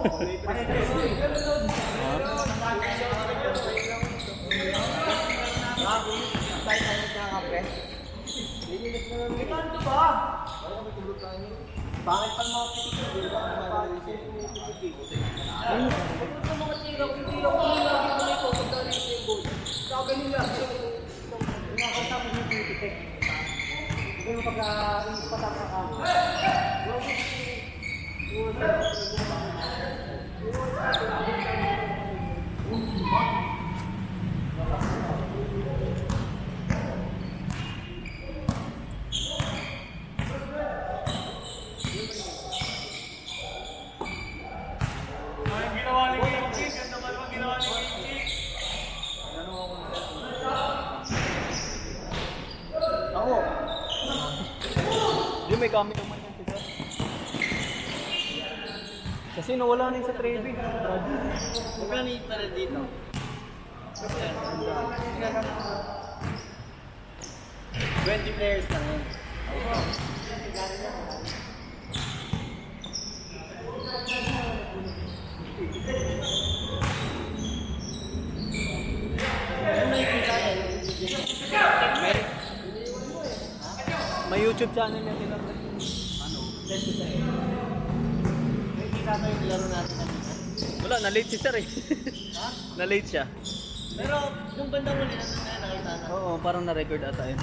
Bakit pa mga pitik? Mga tira, kung tira ko lang lagi ko ito, kung dali ko yung goal. Sabi nila, nakakasama yung pitik. Hindi mo pagka-pataka ka. Hindi, may kami naman yan sila. Kasi nawala na yung sa Trevi. Magkano yung pala dito? 20 players lang yun. May YouTube channel yan sila. Ano? May kita ko yung laro natin kanina. Wala, na-late si sir eh. Ha? Na-late siya. Pero yung bandang huli na nakita na. Oo, parang na-record ata yun.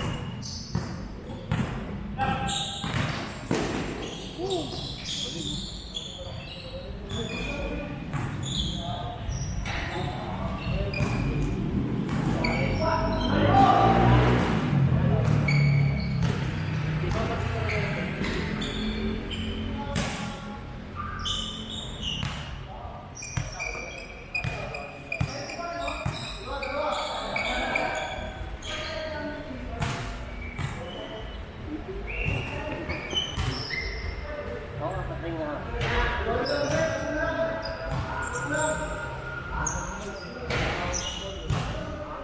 Oo, patay nga.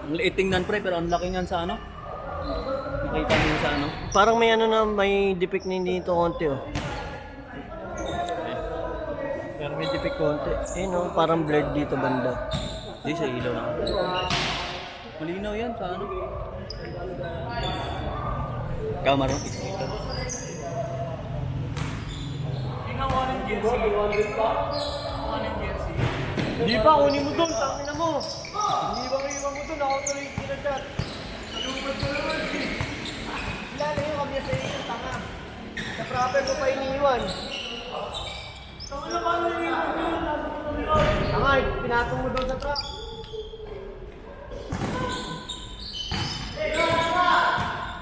Ang liit tingnan pre, pero ang laki niyan sa ano? Nakita mo yun sa ano? Parang may ano na, may depict na dito konti oh. Pero may depict konti. Eh no, parang blurred dito banda. Hindi, sa ilaw lang. Malinaw yan sa ano? Camera. Hindi ba, kunin mo doon, tangin na mo. Hindi ba iwan mo doon, ako tuloy yung kinagdat. Malupad ko naman. Kilala yung kami sa iyo, tanga. Sa proper ko pa iniiwan. Tanga na paano yung iwan mo yun? Tanga, pinatong mo doon sa truck.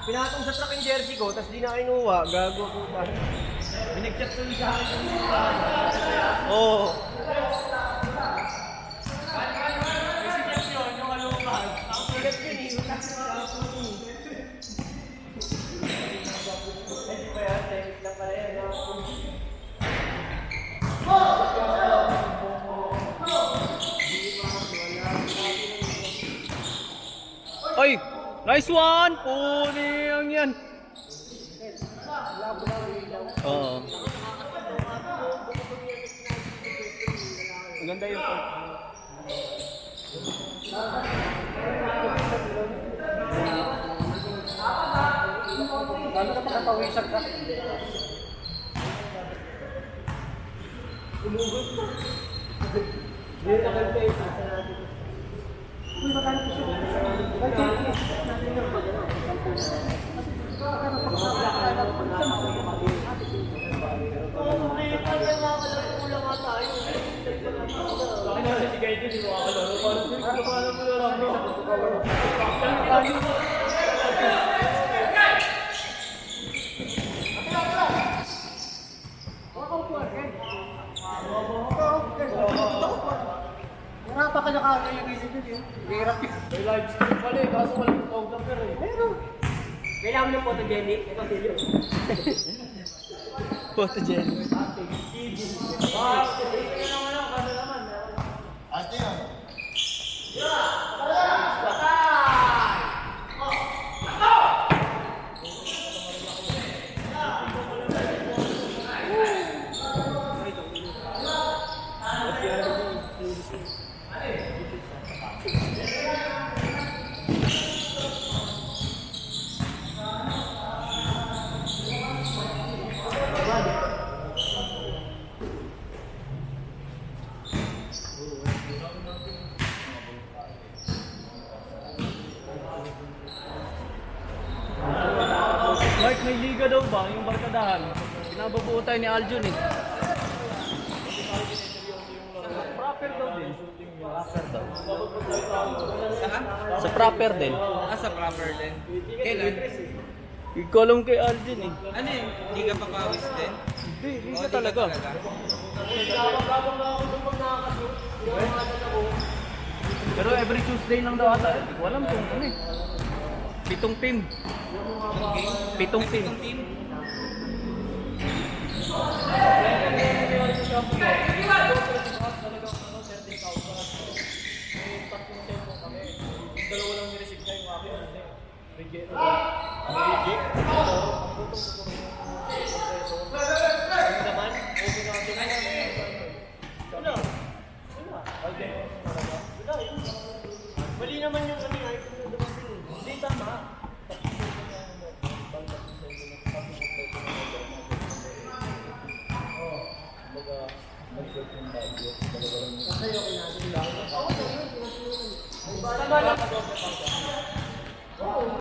Pinatong sa truck yung jersey ko, tapos di na kinuha. Gago ako pa. Binigchat ko yung sa akin. Oo. Oy! Nice one! Puni ang yan! Oo. Maganda yung part. Paano ka makatawisan ka? Umugod mo. Hindi na kayo kayo. Uy, makano po siya? Natin yung pag-ano. Oo, may kaya mga kalaro nga tayo. Bakit natin si Gaiden, hindi mo kakalaro? Paano mo laro? Napa ka nakakaya yung isip yun. Hirap yun. May live stream pala eh, kaso walang photographer eh. Meron. Kailangan mo ng photogenic. Ito sa'yo. Photogenic. Wow, ito naman ako. Kano naman? Ate yun. may liga daw ba, yung barkadahan. Pinababuo tayo ni Aljun eh. Proper daw din. Proper daw. Saan? Sa proper din. Sa proper din. Kailan? Ikaw alam kay Aljun eh. Ano yun? Hindi ka papawis din? Hindi, hindi Oo, siya di ka talaga. Gabang-gabang na ako doon pag nakakashoot. Pinamakasan ako. Pero every Tuesday lang daw ata. Hindi ko alam kung ano eh. 7 team. 7 team. Itong team? Dalawa lang ni-receive na yung akin. Reject. Naman, okay na ako. Wala. Okay. Wala. Mali naman yung ano nga. Hindi tama. Tama lang.